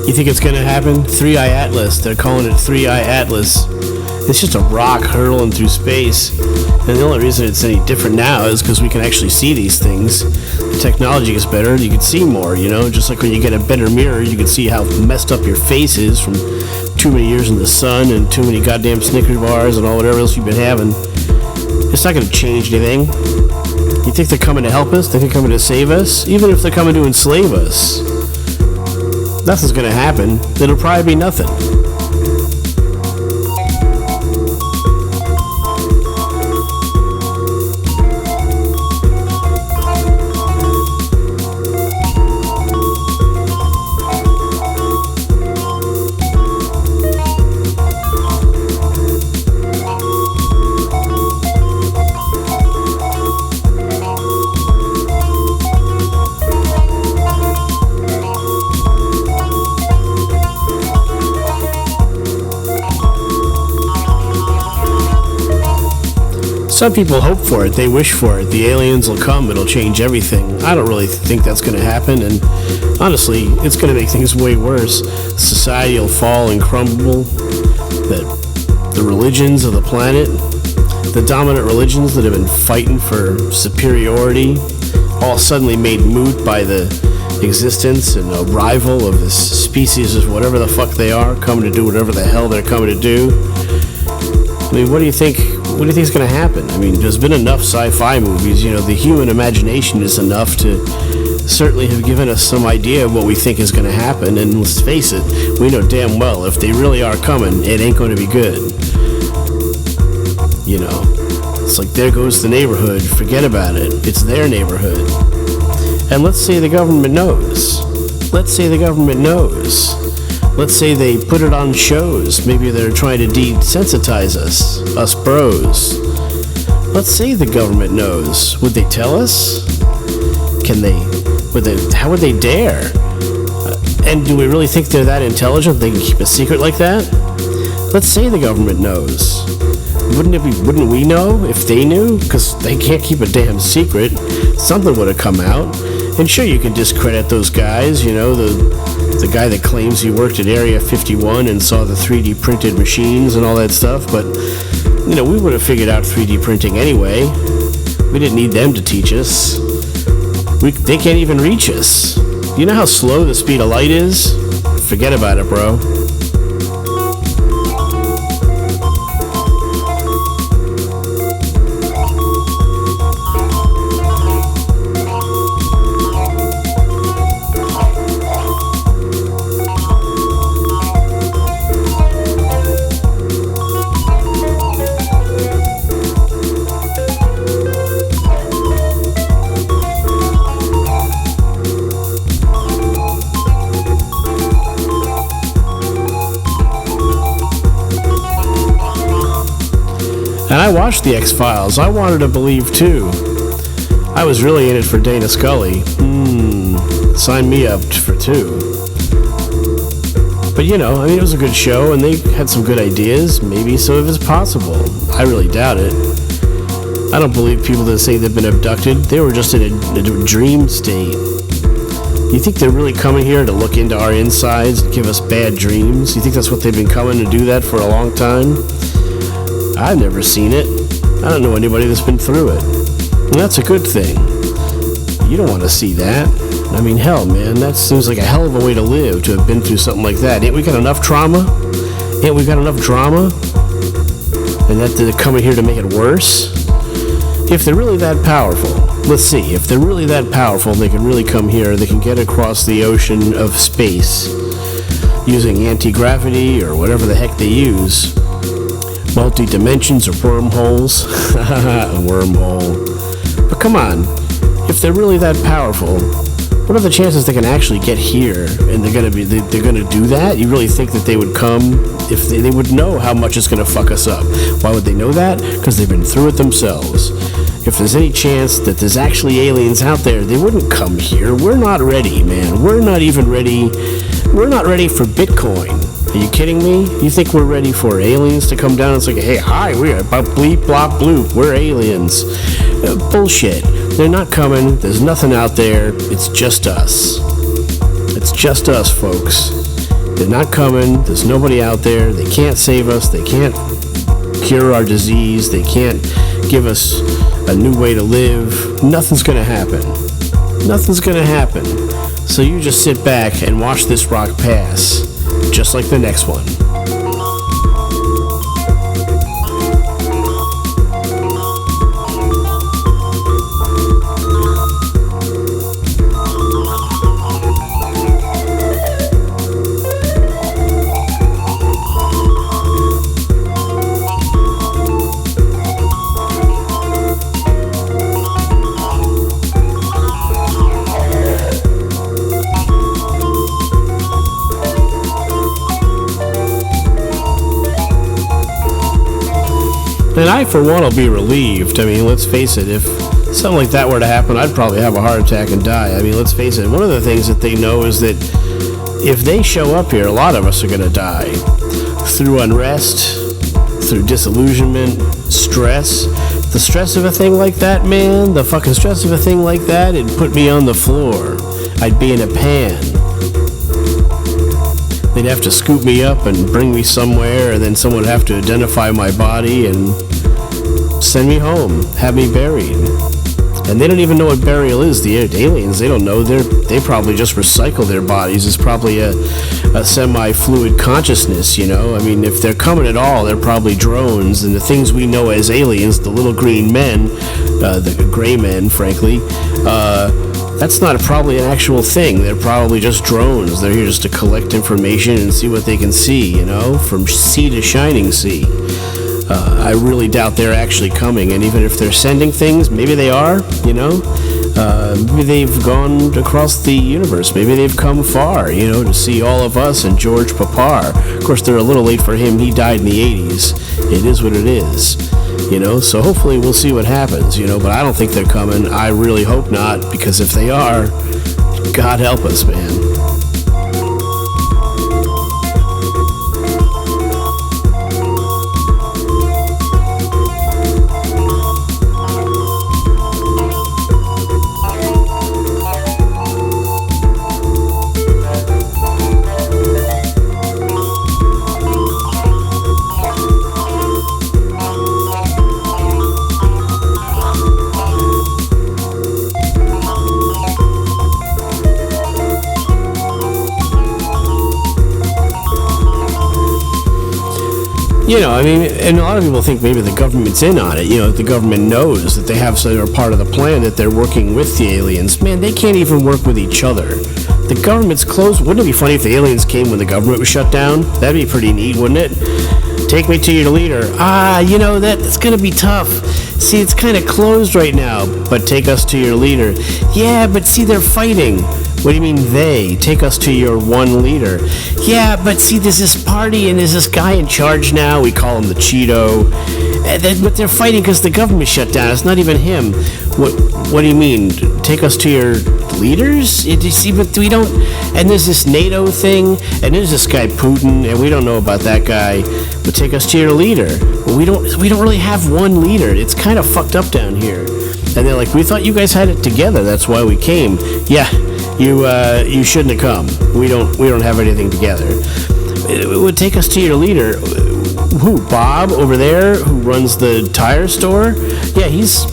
You think it's gonna happen? 3i Atlas. They're calling it 3i Atlas. It's just a rock hurtling through space. And the only reason it's any different now is because we can actually see these things. The technology gets better, you can see more, you know? Just like when you get a better mirror, you can see how messed up your face is from too many years in the sun and too many goddamn Snickers bars and all whatever else you've been having. It's not gonna change anything. You think they're coming to help us? Think they're coming to save us? Even if they're coming to enslave us, nothing's gonna happen. It'll probably be nothing. Some people hope for it, they wish for it. The aliens will come, it'll change everything. I don't really think that's going to happen, and honestly, it's going to make things way worse. Society will fall and crumble. The religions of the planet, the dominant religions that have been fighting for superiority, all suddenly made moot by the existence and arrival of this species of whatever the fuck they are, coming to do whatever the hell they're coming to do. I mean, what do you think is going to happen? I mean, there's been enough sci-fi movies, you know, the human imagination is enough to certainly have given us some idea of what we think is going to happen, and let's face it, we know damn well if they really are coming, it ain't going to be good. You know, it's like there goes the neighborhood, forget about it, it's their neighborhood. And let's say the government knows. Let's say the government knows. Let's say they put it on shows. Maybe they're trying to desensitize us bros. Let's say the government knows. Would they tell us? How would they dare? And do we really think they're that intelligent they can keep a secret like that? Let's say the government knows. Wouldn't we know if they knew? Because they can't keep a damn secret. Something would have come out. And sure, you can discredit those guys, you know, the guy that claims he worked at Area 51 and saw the 3D printed machines and all that stuff, but, you know, we would have figured out 3D printing anyway. We didn't need them to teach us. They can't even reach us. You know how slow the speed of light is? Forget about it, bro. And I watched the X-Files. I wanted to believe too. I was really in it for Dana Scully. Sign me up for two. But you know, I mean, it was a good show and they had some good ideas. Maybe some of it's possible. I really doubt it. I don't believe people that say they've been abducted. They were just in a dream state. You think they're really coming here to look into our insides and give us bad dreams? You think that's what they've been coming to do that for a long time? I've never seen it. I don't know anybody that's been through it. And that's a good thing. You don't want to see that. I mean, hell, man, that seems like a hell of a way to live, to have been through something like that. Ain't we got enough trauma? Ain't we got enough drama? And that they're coming here to make it worse? If they're really that powerful, let's see, if they're really that powerful, they can really come here, they can get across the ocean of space using anti-gravity or whatever the heck they use. Multi-dimensions or wormholes. Wormhole. But come on, if they're really that powerful, what are the chances they can actually get here and they're gonna do that? You really think that they would come if they would know how much it's gonna fuck us up? Why would they know that? Because they've been through it themselves. If there's any chance that there's actually aliens out there, they wouldn't come here. We're not ready, man. We're not even ready. We're not ready for Bitcoin. Are you kidding me? You think we're ready for aliens to come down and say, hey, hi, we are bleep, blop, bloop, we're aliens. Bullshit. They're not coming. There's nothing out there. It's just us. It's just us, folks. They're not coming. There's nobody out there. They can't save us. They can't cure our disease. They can't give us a new way to live. Nothing's going to happen. Nothing's going to happen. So you just sit back and watch this rock pass, just like the next one. And I, for one, will be relieved. I mean, let's face it, if something like that were to happen, I'd probably have a heart attack and die. I mean, let's face it, one of the things that they know is that if they show up here, a lot of us are going to die. Through unrest, through disillusionment, stress. The stress of a thing like that, man, the fucking stress of a thing like that, it'd put me on the floor. I'd be in a pan. They'd have to scoop me up and bring me somewhere, and then someone would have to identify my body and send me home, have me buried. And they don't even know what burial is. The aliens, they don't know. They probably just recycle their bodies. It's probably a semi-fluid consciousness, you know? I mean, if they're coming at all, they're probably drones, and the things we know as aliens, the little green men, the gray men, frankly, that's not probably an actual thing. They're probably just drones. They're here just to collect information and see what they can see, you know, from sea to shining sea. I really doubt they're actually coming, and even if they're sending things, maybe they are, you know. Maybe they've gone across the universe. Maybe they've come far, you know, to see all of us and George Papar. Of course, they're a little late for him. He died in the 80s. It is what it is. You know, so hopefully we'll see what happens, you know, but I don't think they're coming. I really hope not, because if they are, God help us, man. You know, I mean, and a lot of people think maybe the government's in on it. You know, the government knows that they have some part of the plan, that they're working with the aliens. Man, they can't even work with each other. The government's closed. Wouldn't it be funny if the aliens came when the government was shut down? That'd be pretty neat, wouldn't it? Take me to your leader. You know, that's going to be tough. See, it's kind of closed right now, but take us to your leader. Yeah, but see, they're fighting. What do you mean they? Take us to your one leader. Yeah, but see, there's this party and there's this guy in charge now. We call him the Cheeto. But they're fighting because the government shut down. It's not even him. What do you mean? Take us to your leaders? You see, but we don't. And there's this NATO thing, and there's this guy Putin, and we don't know about that guy. But take us to your leader. Well, we don't really have one leader. It's kind of fucked up down here. And they're like, we thought you guys had it together. That's why we came. Yeah. You shouldn't have come. We don't have anything together. It would take us to your leader. Who? Bob over there, who runs the tire store? Yeah, he's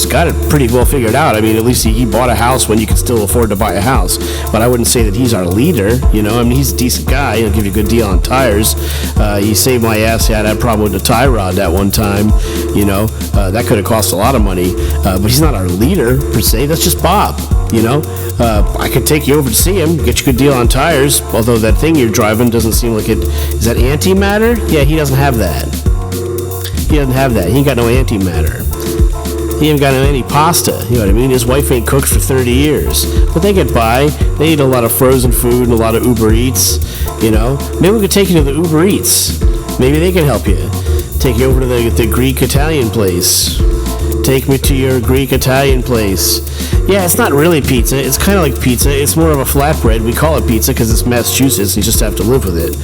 got it pretty well figured out. I mean, at least he bought a house when you could still afford to buy a house. But I wouldn't say that he's our leader. You know, I mean, he's a decent guy. He'll give you a good deal on tires. He saved my ass. He had a problem with the tie rod that one time. You know, that could have cost a lot of money. But he's not our leader per se. That's just Bob. You know, I could take you over to see him, get you a good deal on tires, although that thing you're driving doesn't seem like it. Is that antimatter? Yeah, he doesn't have that. He doesn't have that. He ain't got no antimatter. He ain't got no antipasta. You know what I mean? His wife ain't cooked for 30 years. But they get by. They eat a lot of frozen food and a lot of Uber Eats. You know, maybe we could take you to the Uber Eats. Maybe they can help you. Take you over to the Greek-Italian place. Take me to your Greek-Italian place. Yeah, it's not really pizza. It's kind of like pizza. It's more of a flatbread. We call it pizza because it's Massachusetts. You just have to live with it.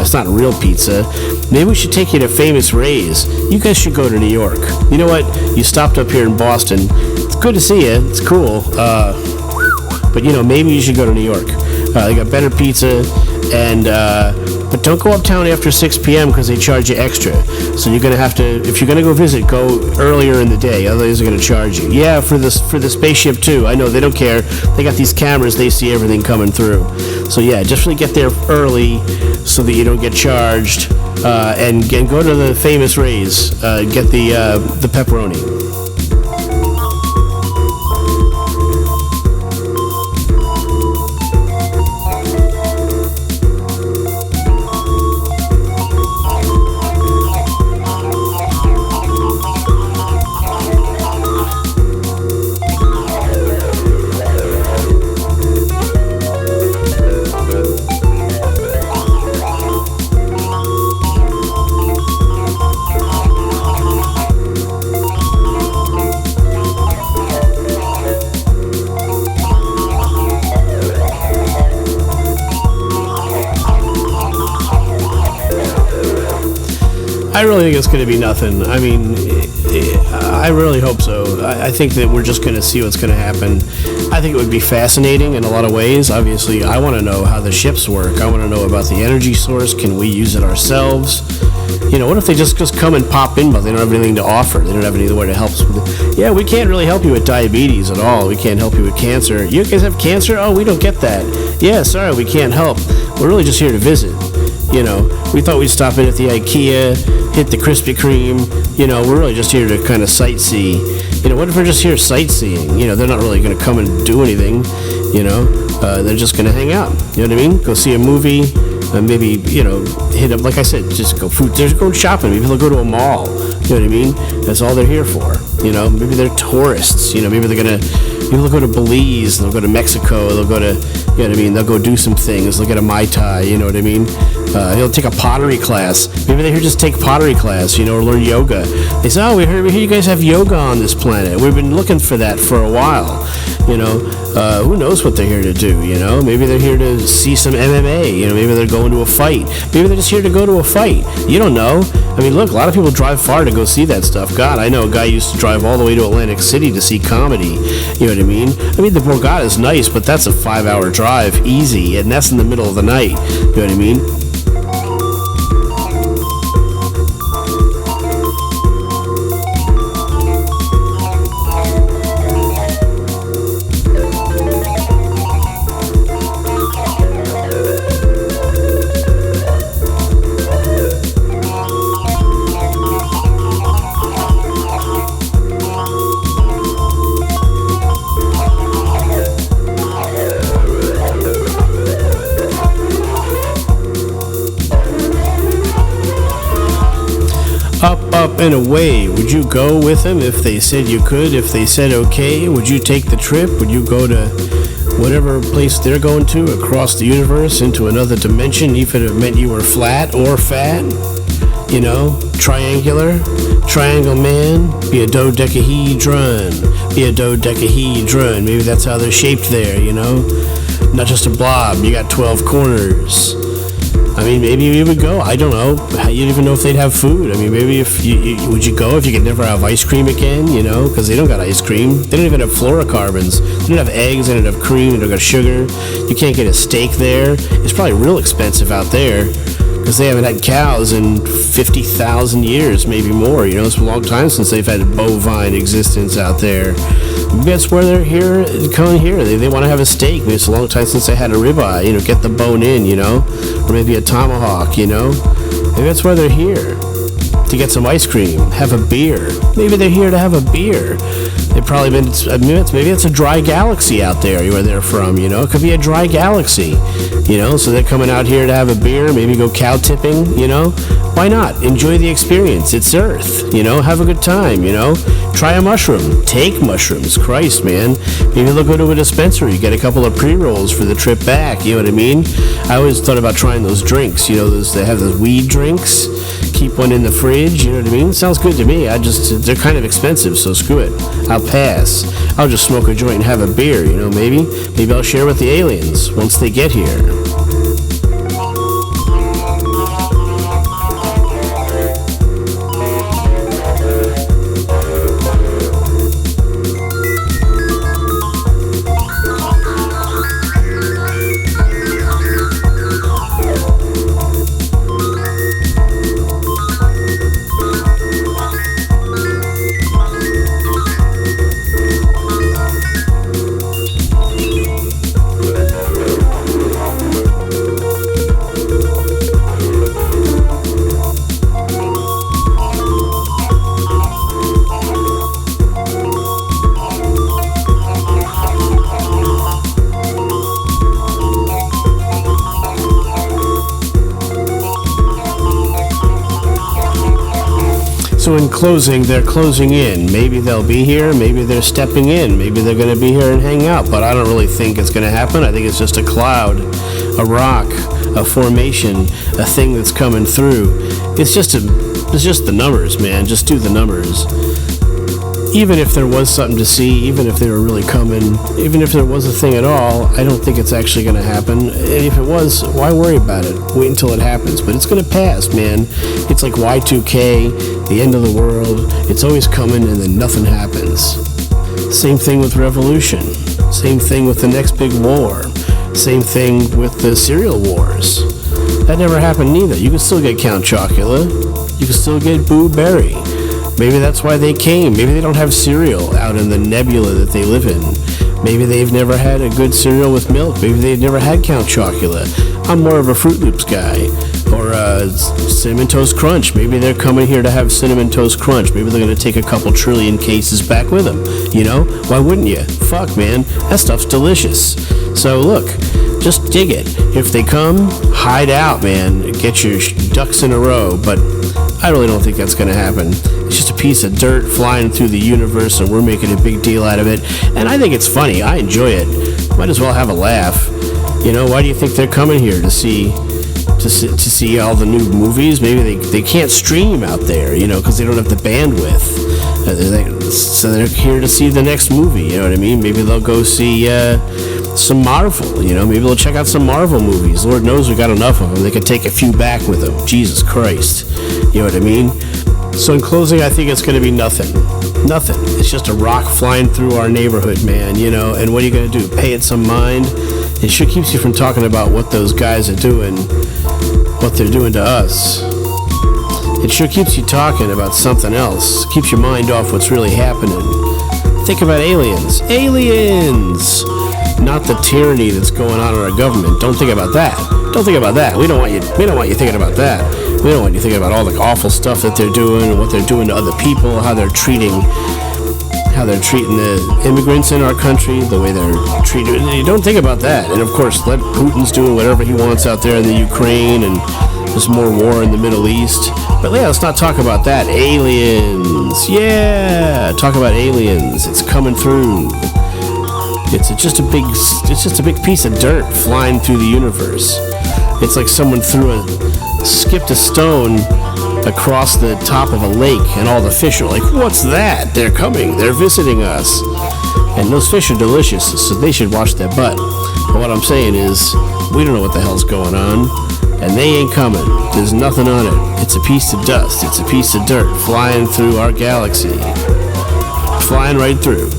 It's not real pizza. Maybe we should take you to Famous Ray's. You guys should go to New York. You know what? You stopped up here in Boston. It's good to see you. It's cool. But, you know, maybe you should go to New York. They got better pizza, and but don't go uptown after 6 p.m. because they charge you extra. So you're gonna have to, if you're gonna go visit, go earlier in the day. Otherwise, they're gonna charge you. Yeah, for the spaceship too. I know they don't care. They got these cameras. They see everything coming through. So yeah, just really get there early so that you don't get charged. And go to the famous Ray's. Get the pepperoni. I really think it's going to be nothing. I mean, I really hope so. I think that we're just going to see what's going to happen. I think it would be fascinating in a lot of ways. Obviously, I want to know how the ships work. I want to know about the energy source. Can we use it ourselves? You know, what if they just come and pop in, but they don't have anything to offer? They don't have anywhere to help us with it. Yeah, we can't really help you with diabetes at all. We can't help you with cancer. You guys have cancer? Oh, we don't get that. Yeah, sorry, we can't help. We're really just here to visit. You know, we thought we'd stop in at the IKEA, hit the Krispy Kreme. You know, we're really just here to kind of sightsee. You know, what if we're just here sightseeing? You know, they're not really going to come and do anything. You know, they're just going to hang out. You know what I mean? Go see a movie. Maybe, you know, hit up, like I said, just go food. Just go shopping. Maybe they'll go to a mall. You know what I mean? That's all they're here for. You know, maybe they're tourists. You know, maybe they'll go to Belize. They'll go to Mexico. They'll go to, you know what I mean? They'll go do some things. They'll get a Mai Tai. You know what I mean? He'll take a pottery class. Maybe they're here just take pottery class, you know, or learn yoga. They say, oh, we hear you guys have yoga on this planet. We've been looking for that for a while. You know, who knows what they're here to do, you know? Maybe they're here to see some MMA. You know, maybe they're going to a fight. Maybe they're just here to go to a fight. You don't know. I mean, look, a lot of people drive far to go see that stuff. God, I know a guy used to drive all the way to Atlantic City to see comedy. You know what I mean? I mean, the Borgata is nice, but that's a 5-hour drive, easy, and that's in the middle of the night. You know what I mean? Up and away. Would you go with them if they said you could? If they said okay, would you take the trip? Would you go to whatever place they're going to across the universe into another dimension, even if it meant you were flat or fat? You know, triangular, triangle man, be a dodecahedron, be a dodecahedron. Maybe that's how they're shaped there, you know? Not just a blob, you got 12 corners. I mean, maybe you would go. I don't know. You don't even know if they'd have food. I mean, maybe if would you go if you could never have ice cream again, you know? Because they don't got ice cream. They don't even have fluorocarbons. They don't have eggs. They don't have cream. They don't got sugar. You can't get a steak there. It's probably real expensive out there because they haven't had cows in 50,000 years, maybe more. You know, it's a long time since they've had a bovine existence out there. Maybe that's where they're here, coming here. They want to have a steak. Maybe it's a long time since they had a ribeye. You know, get the bone in, you know, or maybe a tomahawk, you know. Maybe that's why they're here, to get some ice cream, have a beer. Maybe they're here to have a beer. They've probably been, maybe it's a dry galaxy out there where they're from, you know. It could be a dry galaxy, you know. So they're coming out here to have a beer, maybe go cow tipping, you know. Why not? Enjoy the experience. It's Earth, you know. Have a good time, you know. Try a mushroom. Take mushrooms. Christ, man. Maybe they'll go to a dispensary, get a couple of pre-rolls for the trip back, you know what I mean? I always thought about trying those drinks, you know, they have those weed drinks. Keep one in the fridge, you know what I mean? Sounds good to me. They're kind of expensive, so screw it. I'll pass. I'll just smoke a joint and have a beer, you know, maybe. Maybe I'll share with the aliens once they get here. So in closing, they're closing in. Maybe they'll be here, maybe they're stepping in, maybe they're going to be here and hang out, but I don't really think it's going to happen. I think it's just a cloud, a rock, a formation, a thing that's coming through. It's just the numbers, man. Just do the numbers. Even if there was something to see, even if they were really coming, even if there was a thing at all, I don't think it's actually going to happen. And if it was, why worry about it? Wait until it happens. But it's going to pass, man. It's like Y2K, the end of the world. It's always coming and then nothing happens. Same thing with revolution. Same thing with the next big war. Same thing with the cereal wars. That never happened either. You can still get Count Chocula. You can still get Boo Berry. Maybe that's why they came. Maybe they don't have cereal out in the nebula that they live in. Maybe they've never had a good cereal with milk. Maybe they've never had Count Chocula. I'm more of a Fruit Loops guy. Or Cinnamon Toast Crunch. Maybe they're coming here to have Cinnamon Toast Crunch. Maybe they're going to take a couple trillion cases back with them. You know? Why wouldn't you? Fuck, man. That stuff's delicious. So look, just dig it. If they come, hide out, man. Get your ducks in a row. But I really don't think that's going to happen. It's just a piece of dirt flying through the universe, and we're making a big deal out of it. And I think it's funny. I enjoy it. Might as well have a laugh. You know, why do you think they're coming here to see all the new movies? Maybe they can't stream out there, you know, because they don't have the bandwidth. So they're here to see the next movie. You know what I mean? Maybe they'll go see some Marvel. You know, maybe they'll check out some Marvel movies. Lord knows we got enough of them. They could take a few back with them. Jesus Christ. You know what I mean? So in closing, I think it's going to be nothing. Nothing. It's just a rock flying through our neighborhood, man, you know, and what are you going to do? Pay it some mind? It sure keeps you from talking about what those guys are doing, what they're doing to us. It sure keeps you talking about something else. Keeps your mind off what's really happening. Think about aliens. Aliens! Not the tyranny that's going on in our government. Don't think about that. Don't think about that. We don't want you thinking about that. We don't want you thinking about all the awful stuff that they're doing and what they're doing to other people, how they're treating the immigrants in our country, the way they're treated. You don't think about that. And of course, let Putin's doing whatever he wants out there in the Ukraine, and there's more war in the Middle East. But yeah, let's not talk about that. Aliens. Yeah, talk about aliens. It's coming through. It's just a big piece of dirt flying through the universe. It's like someone skipped a stone across the top of a lake, and all the fish are like, what's that? They're coming. They're visiting us. And those fish are delicious, so they should wash their butt. But what I'm saying is, we don't know what the hell's going on, and they ain't coming. There's nothing on it. It's a piece of dust. It's a piece of dirt flying through our galaxy. Flying right through.